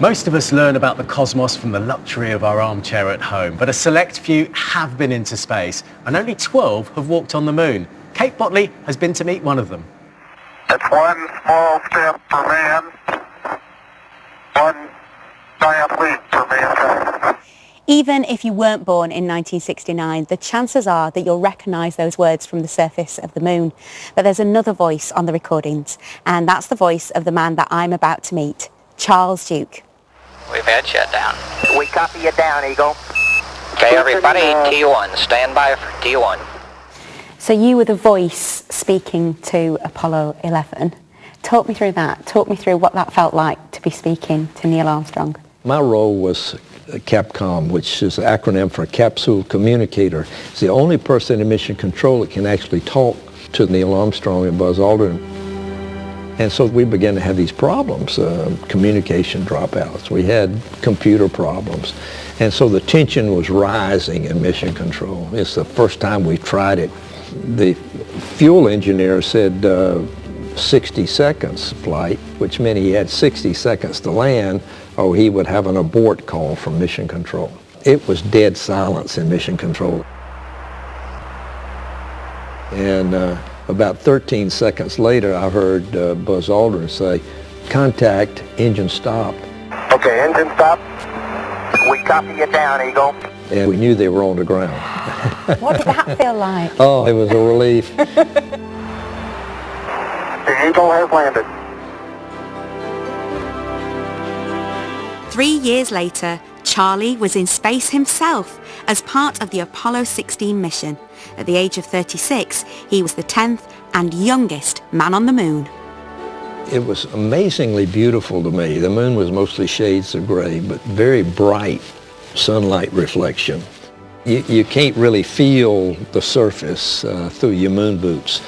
Most of us learn about the cosmos from the luxury of our armchair at home, but a select few have been into space, and only 12 have walked on the moon. Kate Botley has been to meet one of them. It's one small step for man, one giant leap for mankind. Even if you weren't born in 1969, the chances are that you'll recognise those words from the surface of the moon. But there's another voice on the recordings, and that's the voice of the man that I'm about to meet, Charles Duke. We've had shutdown. We copy you down, Eagle. Okay, everybody, T1. Stand by for T1. So you were the voice speaking to Apollo 11. Talk me through that. Talk me through what that felt like to be speaking to Neil Armstrong. My role was CAPCOM, which is an acronym for Capsule Communicator. It's the only person in mission control that can actually talk to Neil Armstrong and Buzz Aldrin. And so we began to have these problems, communication dropouts. We had computer problems. And so the tension was rising in mission control. It's the first time we tried it. The fuel engineer said 60 seconds flight, which meant he had 60 seconds to land, or he would have an abort call from mission control. It was dead silence in mission control. And about 13 seconds later, I heard Buzz Aldrin say, "Contact, engine stop." Okay, engine stop. We copy you down, Eagle. And we knew they were on the ground. What did that feel like? Oh, it was a relief. The Eagle has landed. 3 years later, Charlie was in space himself as part of the Apollo 16 mission. At the age of 36, he was the 10th and youngest man on the moon. It was amazingly beautiful to me. The moon was mostly shades of gray, but very bright sunlight reflection. You can't really feel the surface through your moon boots.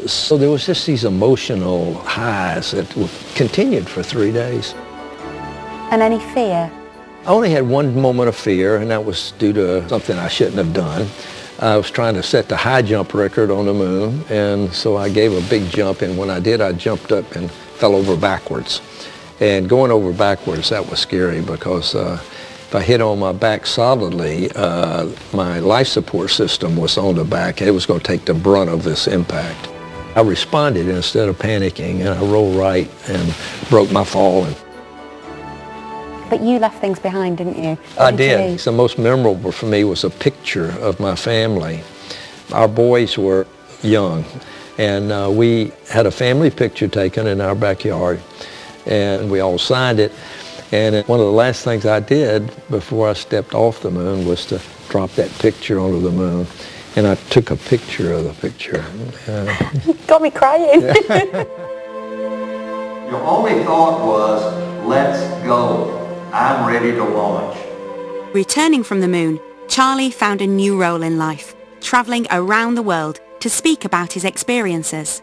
So there was just these emotional highs that continued for 3 days. And any fear? I only had one moment of fear, and that was due to something I shouldn't have done. I was trying to set the high jump record on the moon, and so I gave a big jump, and when I did, I jumped up and fell over backwards. And going over backwards, that was scary because if I hit on my back solidly, my life support system was on the back. It was going to take the brunt of this impact. I responded instead of panicking, and I rolled right and broke my fall. But you left things behind, didn't you? I did. So most memorable for me was a picture of my family. Our boys were young, and we had a family picture taken in our backyard, and we all signed it. And one of the last things I did before I stepped off the moon was to drop that picture onto the moon. And I took a picture of the picture. Got me crying. Your only thought was, let's go. I'm ready to launch. Returning from the moon, Charlie found a new role in life, travelling around the world to speak about his experiences.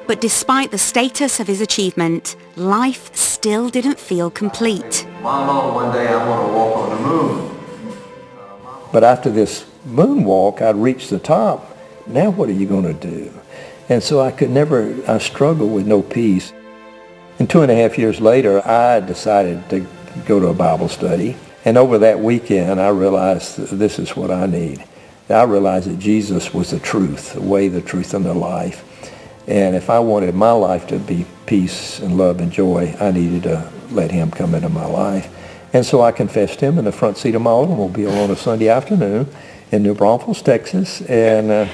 But despite the status of his achievement, life still didn't feel complete. One day I want to walk on the moon. But after this moonwalk, I'd reached the top. Now what are you going to do? And so I struggled with no peace. And 2.5 years later, I decided to go to a Bible study. And over that weekend, I realized this is what I need. I realized that Jesus was the truth, the way, the truth, and the life. And if I wanted my life to be peace and love and joy, I needed to let him come into my life. And so I confessed him in the front seat of my automobile on a Sunday afternoon in New Braunfels, Texas. And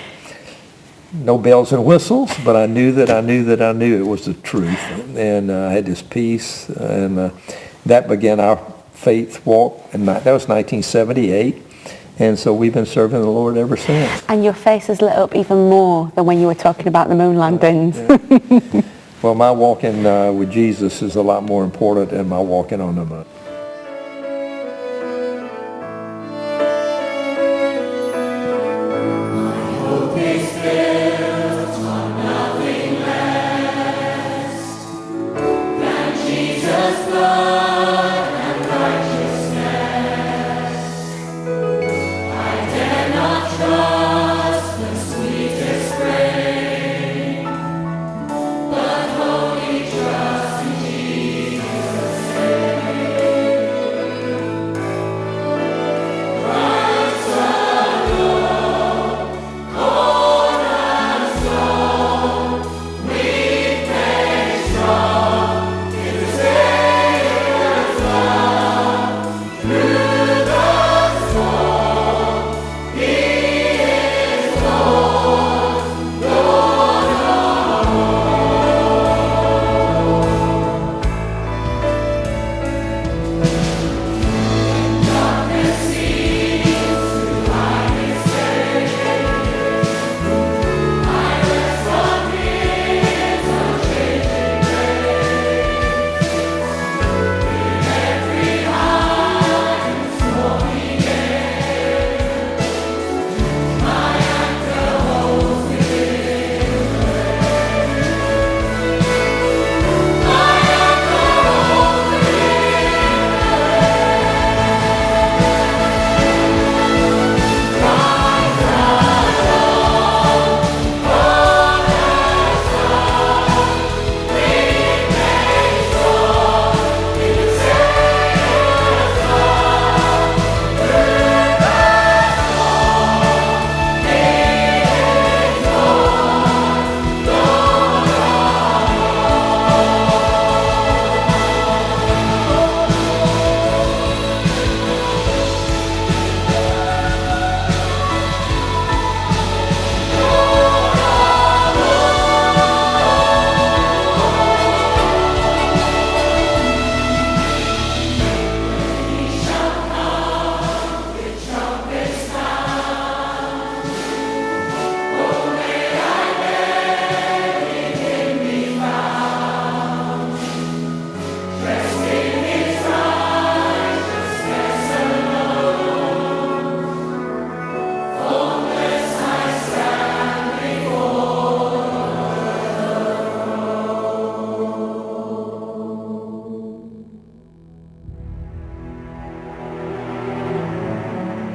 no bells and whistles, but I knew it was the truth. And I had this peace, and that began our faith walk. And that was 1978. And so we've been serving the Lord ever since. And your face has lit up even more than when you were talking about the moon landings. Yeah. Well, my walking with Jesus is a lot more important than my walking on the moon. But holy trust in Jesus.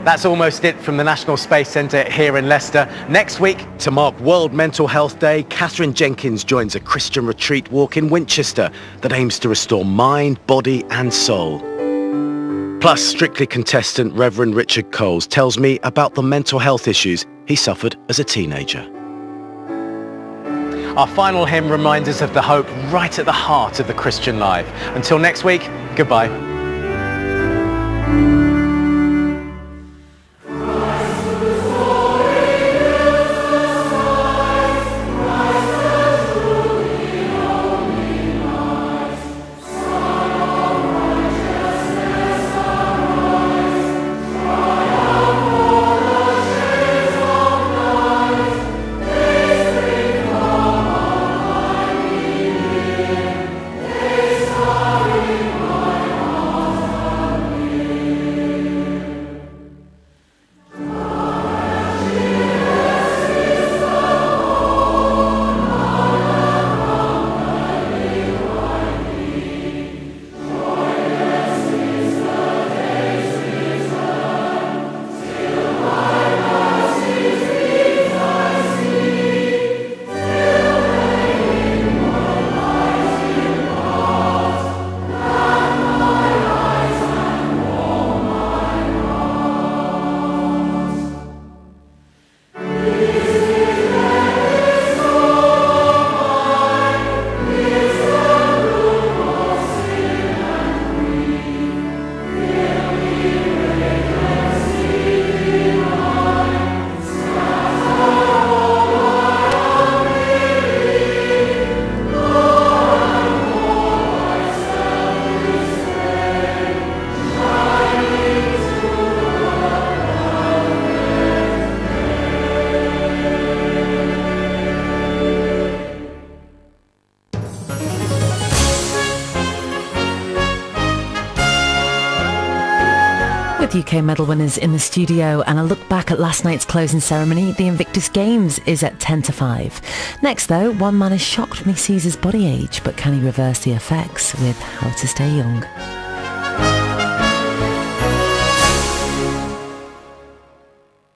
That's almost it from the National Space Centre here in Leicester. Next week, to mark World Mental Health Day, Catherine Jenkins joins a Christian retreat walk in Winchester that aims to restore mind, body and soul. Plus, Strictly contestant Reverend Richard Coles tells me about the mental health issues he suffered as a teenager. Our final hymn reminds us of the hope right at the heart of the Christian life. Until next week, goodbye. With UK medal winners in the studio and a look back at last night's closing ceremony, the Invictus Games is at 10-5. Next though, one man is shocked when he sees his body age, but can he reverse the effects with How to Stay Young?